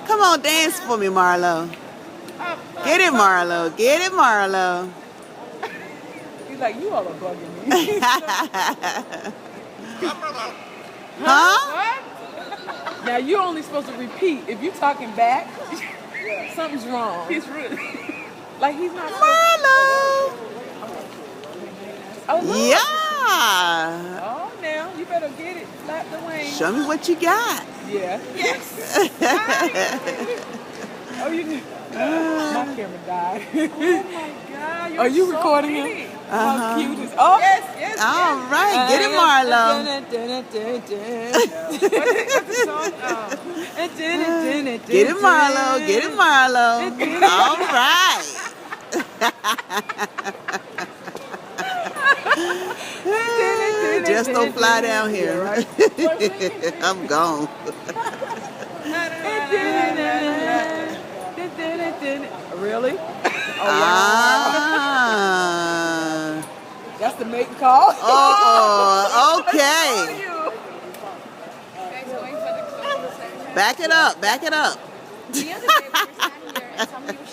Come on, dance for me, Marlo. Get it, Marlo. Get it, Marlo. He's like, you all are bugging me. Huh? What? Now you're only supposed to repeat. If you're talking back, something's wrong. He's rude. Like he's not. Marlo. Oh, look. Yeah. Oh, now you better get it. Slap the wings. Show me what you got. Yeah. Yes. Oh, you did. My camera died. Oh my God. Are you so recording pretty. him? How cute is? Oh. Yes, yes. All right, get it, Marlo. What's the song? Get it, Marlo. Get it, Marlo. All right. Just don't fly down here. I'm gone. Really? Oh, Ah. that's the mating call. Oh, okay. Guys, going for the close. Back it up. Back it up. The other day we were standing here and somebody was